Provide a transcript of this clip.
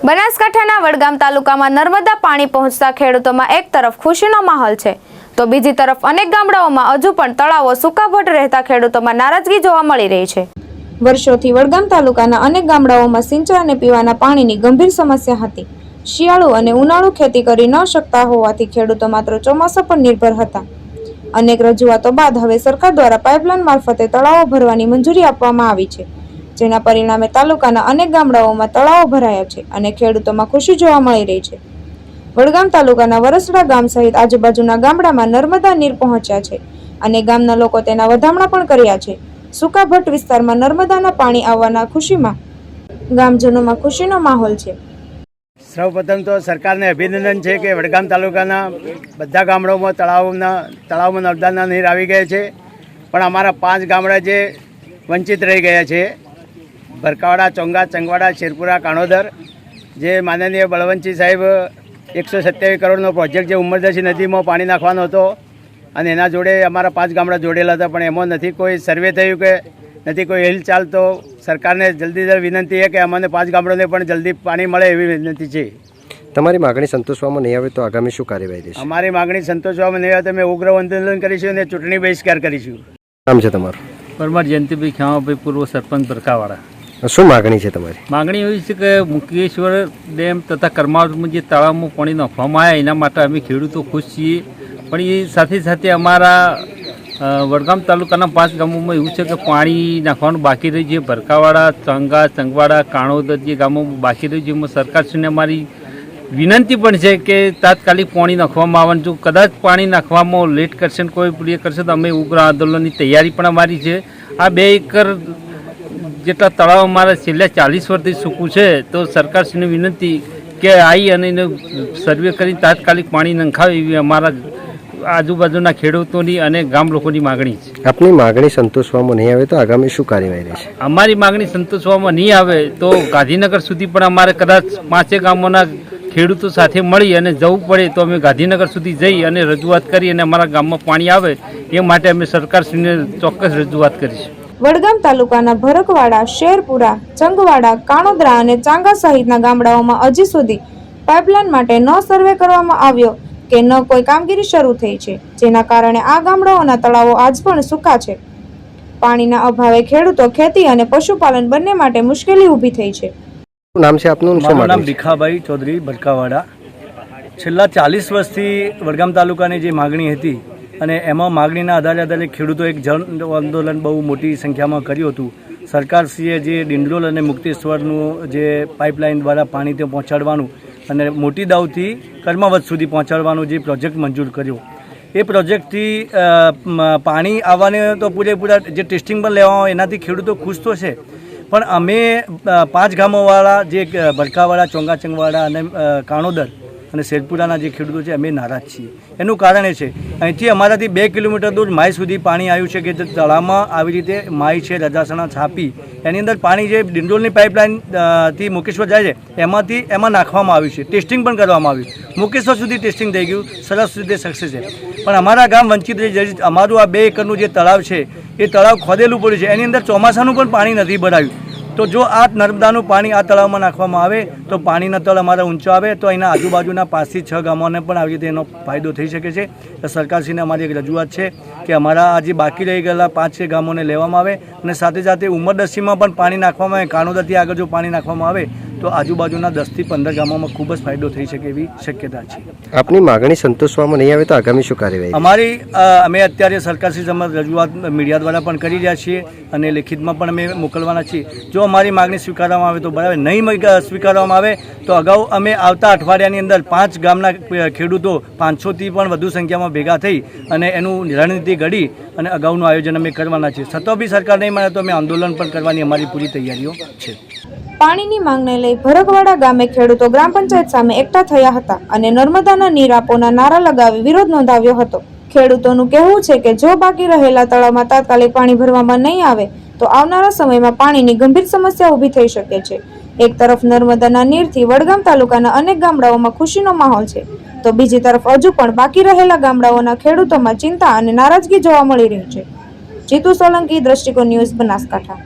બનાસકાંઠાના વડગામ તાલુકામાં નર્મદા પાણી પહોંચતા ખેડૂતોમાં એક તરફ ખુશીનો માહોલ છે તો બીજી તરફ અનેક ગામડાઓમાં હજુ પણ તળાવો સૂકાભટ રહેતા ખેડૂતોમાં નારાજગી જોવા મળી રહી છે। વર્ષોથી વડગામ તાલુકાના અનેક ગામડાઓમાં સિંચાઈ અને પીવાના પાણીની ગંભીર સમસ્યા હતી। શિયાળુ અને ઉનાળુ ખેતી કરી ન શકતા હોવાથી ખેડૂતો માત્ર ચોમાસા પર નિર્ભર હતા। અનેક રજૂઆતો બાદ હવે સરકાર દ્વારા પાઇપલાઇન મારફતે તળાવો ભરવાની મંજૂરી આપવામાં આવી છે, જેના પરિણામે તાલુકાના અનેક ગામડાઓમાં તળાવો ભરાયા છે અને ખેડૂતોમાં ખુશી જોવા મળી રહી છે। વડગામ તાલુકાના વરસડા ગામ સહિત આજુબાજુના ગામડામાં નર્મદા નીર પહોંચ્યા છે અને ગામના લોકો તેના વધામણા પણ કર્યા છે। સુકાભટ વિસ્તારમાં નર્મદાના પાણી આવવાના ખુશીમાં ગામજનોમાં ખુશીનો માહોલ છે। સૌપ્રથમ તો સરકારને અભિનંદન છે કે વડગામ તાલુકાના બધા ગામડાઓમાં તળાવમાં નર્મદાના નીર આવી ગયા છે, પણ અમારા 5 ગામડા જે વંચિત રહી ગયા છે, ભરકાવાડા, ચોંગા, ચંગવાડા, શેરપુરા, કાણોદર, જે માનનીય બળવંતજી સાહેબ 127 કરોડનો પ્રોજેક્ટ જે ઉમરદરસી નદીમાં પાણી નાખવાનો હતો અને એના જોડે અમારા 5 ગામડા જોડેલા હતા, પણ એમાં નથી કોઈ સર્વે થયું કે નથી કોઈ હિલચાલ। તો સરકારને જલ્દી વિનંતી છે કે અમને 5 ગામડાને પણ જલ્દી પાણી મળે એવી વિનંતી છે। તમારી માગણી સંતોષવામાં નહીં આવે તો આગામી શું કાર્યવાહી રહેશે? અમારી માગણી સંતોષવામાં નહીં આવે તો અમે ઉગ્ર આંદોલન કરીશું અને ચૂંટણી બહિષ્કાર કરીશું। નામ છે તમારું? પરમાર જયંતિભાઈ ખેમાભાઈ, પૂર્વ સરપંચ ભરકાવાડા। શું માગણી છે તમારી? માગણી એવી છે કે મુકેશ્વર ડેમ તથા કરમાવટમાં જે તળાવમાં પાણી નાખવામાં આવ્યા એના માટે અમે ખેડૂતો ખુશ છીએ, પણ એ સાથે સાથે અમારા વડગામ તાલુકાના 5 ગામોમાં એવું છે કે પાણી નાખવાનું બાકી રહ્યું છે। ભરકાવાડા, ચંગા, ચંગવાડા, કાણોદર જે ગામો બાકી રહ્યું છે એમાં સરકારશ્રીને અમારી વિનંતી પણ છે કે તાત્કાલિક પાણી નાખવામાં આવે। જો કદાચ પાણી નાખવામાં લેટ કરશે કોઈ પ્રિય કરશે તો અમે ઉગ્ર આંદોલનની તૈયારી પણ અમારી છે। આ 2 એકર જેટલા તળાવ અમારા છેલ્લા 40 વર્ષથી સૂકું છે, તો સરકારશ્રીને વિનંતી કે આવી અને એને સર્વે કરી તાત્કાલિક પાણી નંખાવે એવી અમારા આજુબાજુના ખેડૂતોની અને ગામ લોકોની માગણી છે। આપની માગણી સંતોષવામાં નહીં આવે તો આગામી શું કાર્યવાહી રહેશે? અમારી માગણી સંતોષવામાં નહીં આવે તો ગાંધીનગર સુધી પણ અમારે કદાચ 5 ગામોના ખેડૂતો સાથે મળી અને જવું પડે તો અમે ગાંધીનગર સુધી જઈ અને રજૂઆત કરી અને અમારા ગામમાં પાણી આવે એ માટે અમે સરકારશ્રીને ચોક્કસ રજૂઆત કરીશું। વડગામ તાલુકાના ભરકવાડા, શેરપુરા, ચંગવાડા, કાણોદરા અને ચાંગા સહિતના ગામડાઓમાં હજી સુધી પાઇપલાઇન માટે ન સર્વે કરવામાં આવ્યો કે ન કોઈ કામગીરી શરૂ થઈ છે, જેના કારણે આ ગામડાઓના તળાવો આજ પણ સૂકા છે। પાણીના અભાવે ખેડૂતો ખેતી અને પશુપાલન બંને માટે મુશ્કેલી ઊભી થઈ છે। શું નામ છે આપનું? મારું નામ ભીખાભાઈ ચૌધરી, ભરકાવાડા। છેલ્લા 40 વર્ષથી વડગામ તાલુકાની જે માગણી હતી અને એમાં માગણીના આધારે ખેડૂતો એક જન આંદોલન બહુ મોટી સંખ્યામાં કર્યું હતું। સરકારશ્રીએ જે ડિંડલોલ અને મુક્તેશ્વરનું જે પાઇપલાઇન દ્વારા પાણી ત્યાં પહોંચાડવાનું અને મોટી દાવથી કર્માવત સુધી પહોંચાડવાનો જે પ્રોજેક્ટ મંજૂર કર્યો, એ પ્રોજેક્ટથી પાણી આવવાને તો પૂરેપૂરા જે ટેસ્ટિંગ પણ લેવામાં આવે એનાથી ખેડૂતો ખુશ તો છે, પણ અમે 5 ગામોવાળા જે ભરકાવાડા, ચોંગા, ચંગવાડા અને કાણોદર અને શેરપુરાના જે ખેડૂતો છે અમે નારાજ છીએ। એનું કારણ એ છે અહીંથી અમારાથી 2 કિલોમીટર દૂર માઈ સુધી પાણી આવ્યું છે કે જે તળાવમાં આવી રીતે માઈ છે, રજાસણા, છાપી, એની અંદર પાણી જે ડિંડોલની પાઇપલાઇન થી મુકેશ્વર જાય છે એમાં નાખવામાં આવ્યું છે, ટેસ્ટિંગ પણ કરવામાં આવ્યું। મુકેશ્વર સુધી ટેસ્ટિંગ થઈ ગયું, સરસ રીતે સક્સેસ છે, પણ અમારા ગામ વંચિત રહી જાય। અમારું આ 2 એકરનું જે તળાવ છે એ તળાવ ખોદેલું પડ્યું છે, એની અંદર ચોમાસાનું પણ પાણી નથી ભરાયું। તો જો આ નર્મદાનું પાણી આ તળાવમાં નાખવામાં આવે તો પાણીનો તળ અમારા ઊંચો આવે તો અહીંના આજુબાજુના 5 થી 6 ગામોને પણ આવી રીતે એનો ફાયદો થઈ શકે છે। તો સરકારશ્રીને અમારી એક રજૂઆત છે કે અમારા આ જે બાકી રહી ગયેલા 5-6 ગામોને લેવામાં આવે અને સાથે સાથે ઉમરદરસીમાં પણ પાણી નાખવામાં આવે। કાણોદરથી આગળ જો પાણી નાખવામાં આવે તો આજુબાજુના 10 થી 15 ગામોમાં ખૂબ જ ફાયદો થઈ શકે એવી શક્યતા છે। આપની માગણી સંતોષવામાં નહીં આવે તો આગામી શું કાર્યવાહી? અમારી અમે અત્યારે સરકારશ્રી સમક્ષ રજૂઆત મીડિયા દ્વારા પણ કરી રહ્યા છીએ અને લેખિતમાં પણ અમે મોકલવાના છીએ। જો અમારી માગણી સ્વીકારવામાં આવે તો બરાબર, નહીં સ્વીકારવામાં આવે તો અગાઉ અમે આવતા અઠવાડિયાની અંદર 5 ગામના ખેડૂતો 500થી પણ વધુ સંખ્યામાં ભેગા થઈ અને એનું રણનીતિ ઘડી અને અગાઉનું આયોજન અમે કરવાના છીએ। છતાં બી સરકાર નહીં માને તો અમે આંદોલન પણ કરવાની અમારી પૂરી તૈયારીઓ છે। પાણીની માંગને લઈ ભરકવાડા ગામે ખેડૂતો ગ્રામ પંચાયત સામે એકઠા થયા હતા અને નર્મદાના નીર આપોના નારા લગાવી વિરોધ નોંધાવ્યો હતો। ખેડૂતોનું કહેવું છે કે જો બાકી રહેલા તળાવમાં તાત્કાલિક પાણી ભરવામાં નહીં આવે તો આવનારા સમયમાં પાણીની ગંભીર સમસ્યા ઊભી થઈ શકે છે। એક તરફ નર્મદાના નીરથી વડગામ તાલુકાના અનેક ગામડાઓમાં ખુશીનો માહોલ છે તો બીજી તરફ હજુ પણ બાકી રહેલા ગામડાઓના ખેડૂતોમાં ચિંતા અને નારાજગી જોવા મળી રહી છે। જીતુ સોલંકી, દ્રષ્ટિકોણ ન્યૂઝ, બનાસકાંઠા।